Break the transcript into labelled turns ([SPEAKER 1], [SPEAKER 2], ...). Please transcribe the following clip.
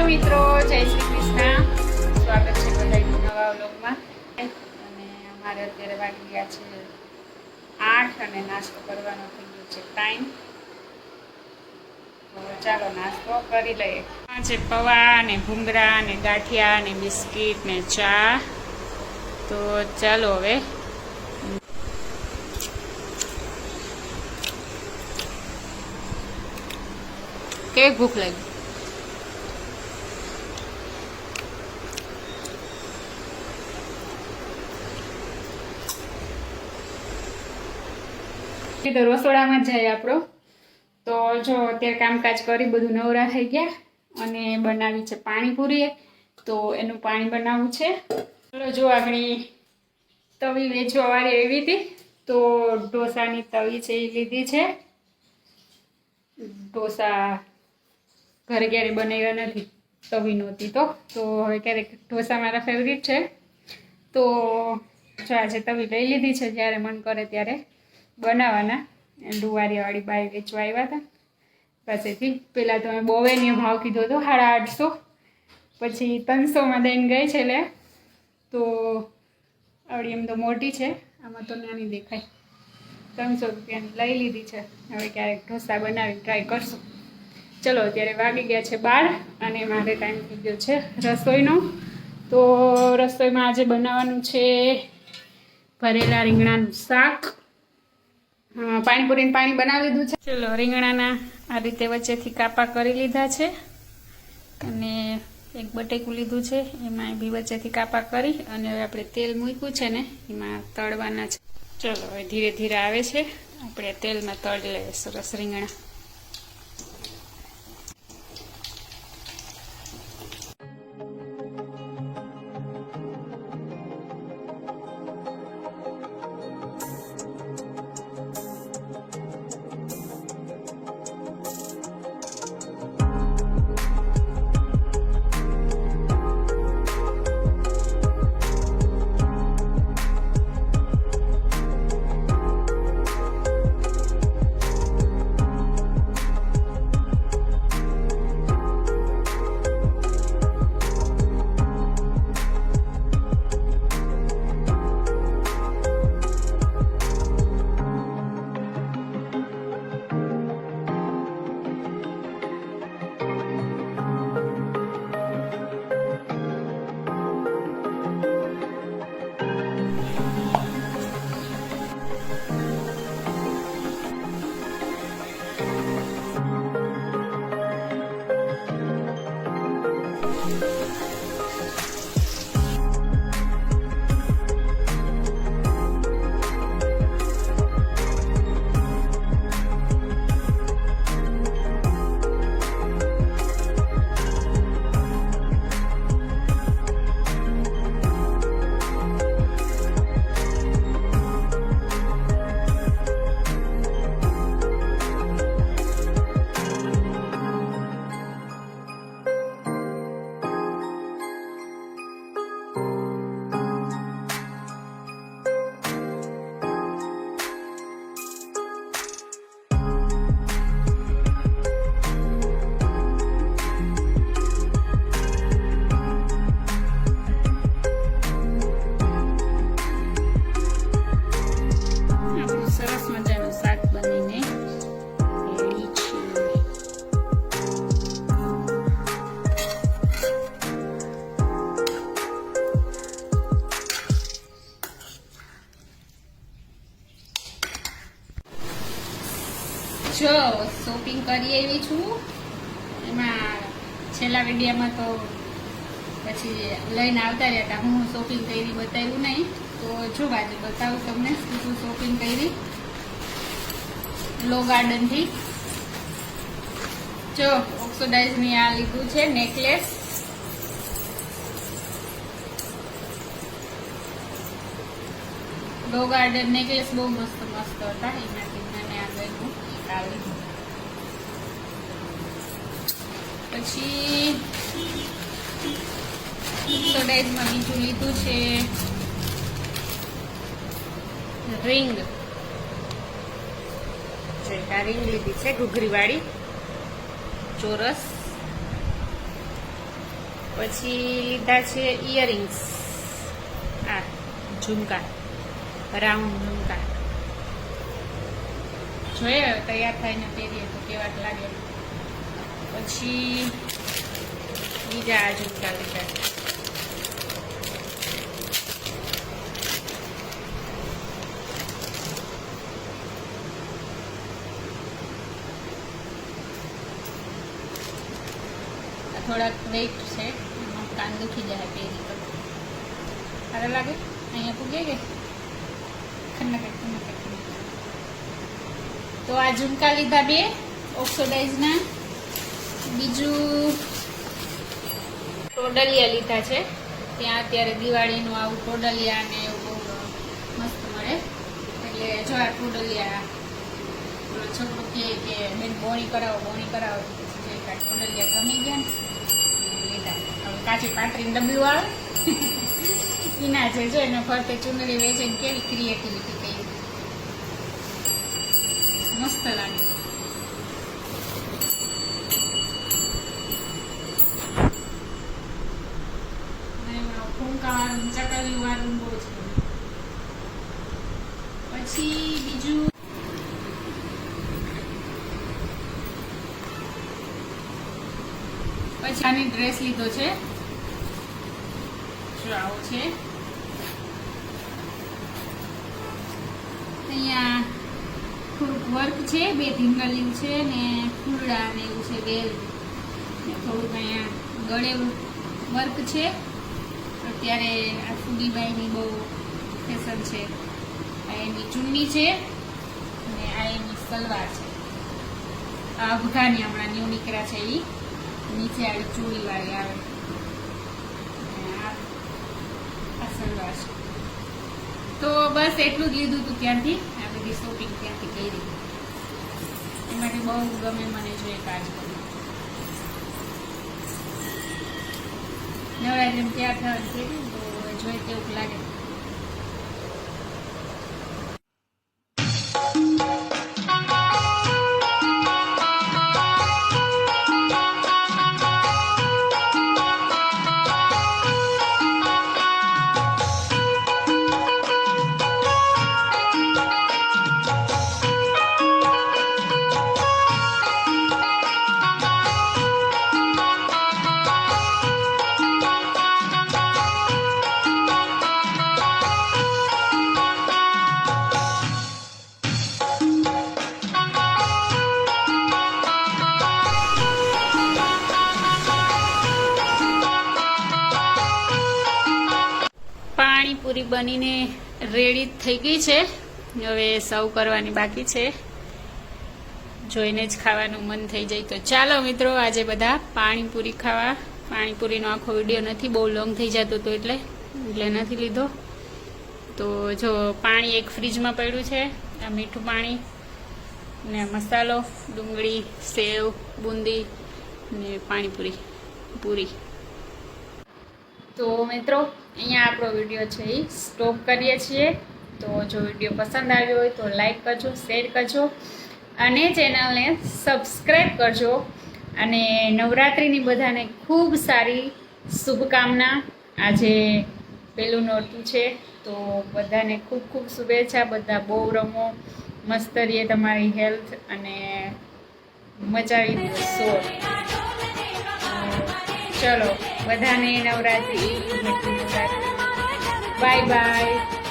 [SPEAKER 1] મિત્રો, જય શ્રી કૃષ્ણ. સ્વાગત છે બધાનું નવા વ્લોગમાં. અને અમારે અત્યારે વાગી ગયા છે 8 અને નાસ્તો કરવાનો થઈ ગયો છે ટાઈમ. તો ચાલો નાસ્તો કરી લઈએ. આ છે પૌવા ને ભૂંગળા ને ગાંઠિયા ને બિસ્કિટ ને ચા. તો ચાલો હવે કેવી ભૂખ લાગી. તો રસોડામાં જ જાય આપણો. તો જો અત્યારે કામકાજ કરી બધું નવરા થઈ ગયા અને બનાવી છે પાણીપુરી. તો એનું પાણી બનાવવું છે. ચલો જો આગળ તવી વેચવાવાળી એવી હતી તો ઢોસાની તવી છે એ લીધી છે. ઢોસા ઘરે ક્યારે બનાવ્યા નથી, તવી નહોતી તો હવે ક્યારેક ઢોસા મારા ફેવરિટ છે. તો જો આજે તવી લઈ લીધી છે, જ્યારે મન કરે ત્યારે બનાવવાના. ડુવારીવાળી બાઈ વેચવા આવ્યા હતા પાસેથી. પહેલાં તો મેં બોવેનો ભાવ કીધો હતો 850, પછી 300માં દઈને ગઈ છે. એટલે તો આવડી એમ તો મોટી છે, આમાં તો નાની દેખાય. 300 રૂપિયાની લઈ લીધી છે. હવે ક્યારેક ઢોસા બનાવી ટ્રાય કરશું. ચલો અત્યારે વાગી ગયા છે 12 અને મારે ટાઈમ થઈ ગયો છે રસોઈનો. તો રસોઈમાં આજે બનાવવાનું છે ભરેલા રીંગણાનું શાક. પાણીપુરીને પાણી બનાવી લીધું છે. ચલો રીંગણાના આ રીતે વચ્ચેથી કાપા કરી લીધા છે અને એક બટેકું લીધું છે, એમાં બી વચ્ચેથી કાપા કરી અને હવે આપણે તેલ મૂક્યું છે ને એમાં તળવાના છે. ચલો હવે ધીરે ધીરે આવે છે, આપણે તેલમાં તળી લઈએ સરસ રીંગણા. જો શોપિંગ કરી આવી છું. એમાં છેલ્લા વિડીયોમાં તો પછી લઈને આવતા રહેતા, હું શોપિંગ કરી બતાવ્યું નહીં. તો જો આજે બતાવું તમને શું શોપિંગ કરી. લો ગાર્ડનથી જો ઓક્સિડાઇઝની આ લીધું છે નેકલેસ. લો ગાર્ડન નેકલેસ બહુ મસ્ત મસ્ત હતા, એમાંથી મને આગળનું આવી. પછી ઓક્સિડાઇઝમાં બીજું લીધું છે રિંગ. આ રિંગ લીધી છે ઘૂઘરી વાળી ચોરસ. પછી લીધા છે ઇયરિંગ્સ, આ ઝુમકા, રાઉન્ડ ઝુમકા. જોઈએ તૈયાર થઈને પહેરીએ તો કેવા લાગે. પછી બીજા આ ઝુમકા લીધા છે. થોડાક વેઇટ છે, એમાં કાન દુખી જાય પહેરી તો સારા લાગે. અહીંયા પૂગે કે તો આ ઝુમકા લીધા 2 ઓક્સોડાઇઝના. બીજું ટોડલિયા લીધા છે. ત્યાં અત્યારે દિવાળીનું આવું ટોડલિયા ને એવું બહુ મસ્ત મળે. એટલે જો આ ટોડલિયા છોકરો કહે કે બેન બોણી કરાવો પછી જે ટોડલિયા ગમી ગયા ને લીધા. હવે કાચી પાટરીને ડબલું આવે એના છે. જો એને ફરતે ચુનરી વેચે કેવી ક્રિએટિવિટી કરી, મસ્ત લાગે. ફૂંકાવાનું ચકલી વાળું બહુ છે. પછી બીજું આની ડ્રેસ લીધો છે. જો આવો છે. અહીંયા થોડુંક વર્ક છે, 2 ધીંગલિયું છે ને ફૂલડા ને એવું છે, બેલ ને થોડુંક અહીંયા ગળે વર્ક છે. અત્યારે આ ફૂડીબાઈની બહુ ફેશન છે. આ એની ચુન્ની છે અને આ એની સલવાર છે. આ અફઘાની હમણાં ન્યૂ નીકળ્યા છે. એ નીચે આવી ચોળી વાળી આવે. આ સલવાર છે. તો બસ એટલું જ લીધું હતું ત્યાંથી. આ બધી શોપિંગ ત્યાંથી કરી. એમાંથી બહુ ગમે મને જોઈએ કાજ કરી. નવરાત્રિમાં તૈયાર થવાનું છે તો જોઈએ તેવું લાગે. પાણીપુરી બનીને રેડી થઈ ગઈ છે. હવે સર્વ કરવાની બાકી છે. જોઈને જ ખાવાનું મન થઈ જાય. તો ચાલો મિત્રો આજે બધા પાણીપુરી ખાવા. પાણીપુરીનો આખો વિડીયો નથી, બહુ લોંગ થઈ જતો હતો એટલે નથી લીધો. તો જો પાણી એક ફ્રીજમાં પડ્યું છે, આ મીઠું પાણી ને મસાલો, ડુંગળી, સેવ, બુંદી ને પાણીપુરી પૂરી. તો મિત્રો અહીંયા આપણો વિડીયો છે એ સ્ટોપ કરીએ છીએ. તો જો વિડીયો પસંદ આવ્યો હોય તો લાઈક કરજો, શેર કરજો અને ચેનલને સબસ્ક્રાઈબ કરજો. અને નવરાત્રિની બધાને ખૂબ સારી શુભકામના. આજે પહેલું નોરતું છે તો બધાને ખૂબ ખૂબ શુભેચ્છા. બધા બહુ રમો, મસ્ત રહીએ, તમારી હેલ્થ અને મચાવી દો શોર. ચલો બધાને નવરાત્રિ. Bye bye.